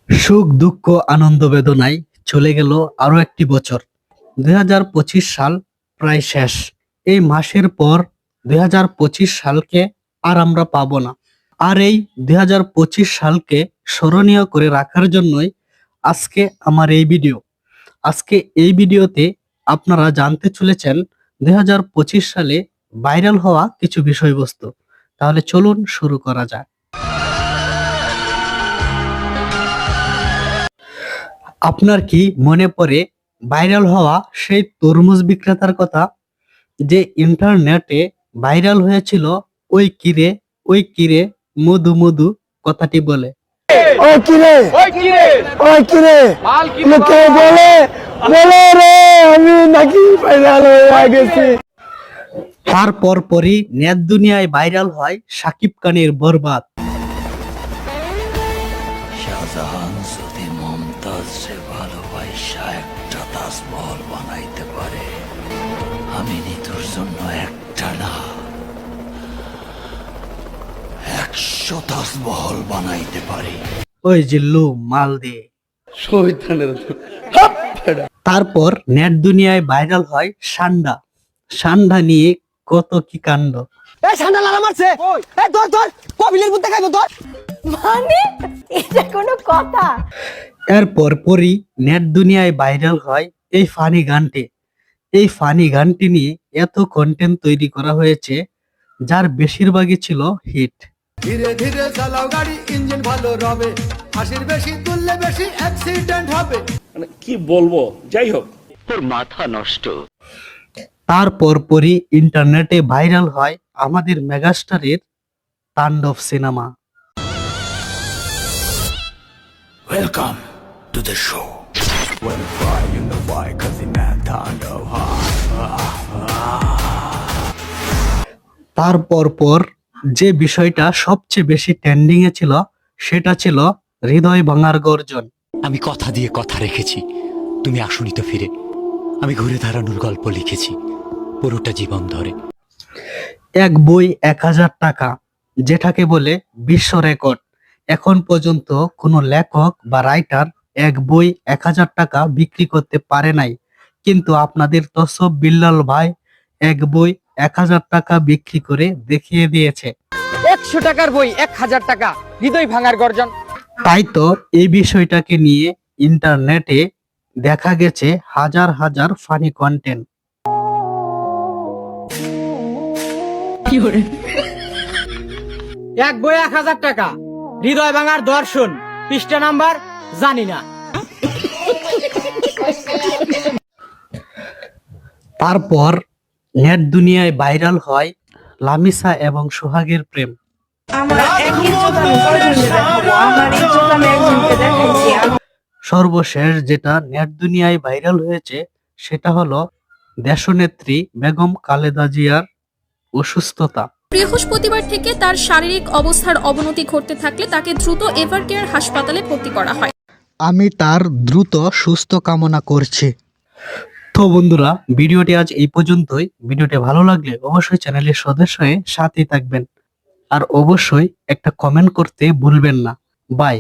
সুখ দুঃখ আনন্দ বেদনায় চলে গেল আরো একটি বছর। 2025 সাল প্রায় শেষ। এই মাসের পর 2025 সালকে আর আমরা পাবো না। আর এই 2025 সালকে স্মরণীয় করে রাখার জন্যই আজকে আমার এই ভিডিও। আজকে এই ভিডিওতে আপনারা জানতে চলেছেন 2025 সালে ভাইরাল হওয়া কিছু বিষয়বস্তু। তাহলে চলুন শুরু করা যাক। আপনার কি মনে পড়ে ভাইরাল হওয়া সেই তরমুজ বিক্রেতার কথা, যে ইন্টারনেটে ভাইরাল হয়েছিল ওই কিরে মধু মধু কথাটি বলে? ওই কিরে ওই কিরে লোকে বলে বলে রে আমি নাকি ভাইরাল হয়ে গেছি। তারপর পরই নেট দুনিয়ায় ভাইরাল হয় শাকিব খানের বরবাদ। শাহজাহান যদি মমতাজকে ভালোবাসা একটা তাজমহল বানাইতে পারে, আমি নিতুর জন্য একটা না 100 তাজমহল বানাইতে পারি। ওই জিল্লু মাল দে। তারপর নেট দুনিয়ায় ভাইরাল হয় সান্ডা। সান্ডা নিয়ে কত কি কাণ্ড। এই ঠান্ডা লাগা মারছে, এই ধর ধর কবিলের মধ্যে খাইবো ধর। মানে এটা কোনো কথা? এরপর পরই নেট দুনিয়ায় ভাইরাল হয় এই ফানি গানটি। এই ফানি গানটি নিয়ে এত কন্টেন্ট তৈরি করা হয়েছে, যার বেশিরভাগই ছিল হিট। ধীরে ধীরে চালাও গাড়ি, ইঞ্জিন ভালো রবে, হাসির বেশি তুললে বেশি অ্যাক্সিডেন্ট হবে। মানে কি বলবো, যাই হোক। তারপর পরই ইন্টারনেটে ভাইরাল হয় আমাদের মেগাস্টারের তাণ্ডব cinema. Welcome to the show. তারপর পর যে বিষয়টা সবচেয়ে বেশি ট্রেন্ডিং এ ছিল, সেটা ছিল হৃদয় ভাঙার গর্জন। আমি কথা দিয়ে কথা রেখেছি, তুমি আসনি তো ফিরে। আমি ঘুরে দাঁড়ানোর গল্প লিখেছি পুরোটা জীবন ধরে। এক বই 1000 টাকা, যেটাকে বলে বিশ্ব রেকর্ড। এখন পর্যন্ত কোনো লেখক বা রাইটার এক বই 1000 টাকা বিক্রি করতে পারে নাই, কিন্তু আপনাদের তসব বিল্লাল ভাই এক বই 1000 টাকা বিক্রি করে দেখিয়ে দিয়েছে। 100 টাকার বই 1000 টাকা, হৃদয় ভাঙার গর্জন। তাই তো এই বিষয়টাকে নিয়ে ইন্টারনেটে দেখা গেছে হাজার হাজার ফানি কন্টেন্ট। এক বই 1000 টাকা, হৃদয় ভাঙার দর্শন, পৃষ্ঠা নাম্বার জানি না। তারপর নেট দুনিয়ায় ভাইরাল হয় লামিসা এবং সোহাগের প্রেম। সর্বশেষ যেটা নেট দুনিয়ায় ভাইরাল হয়েছে, সেটা হলো দেশনেত্রী বেগম খালেদা জিয়ার অসুস্থতা। বৃহস্পতিবার থেকে তার শারীরিক অবস্থার অবনতি ঘটতে থাকলে তাকে দ্রুত এভারকেয়ার হাসপাতালে ভর্তি করা হয়। আমি তার দ্রুত সুস্থ কামনা করছি। তো বন্ধুরা, ভিডিওটি আজ এই পর্যন্তই। ভিডিওটি ভালো লাগলে অবশ্যই চ্যানেলের সদস্য হয়ে সাথেই থাকবেন, আর অবশ্যই একটা কমেন্ট করতে ভুলবেন না। বাই।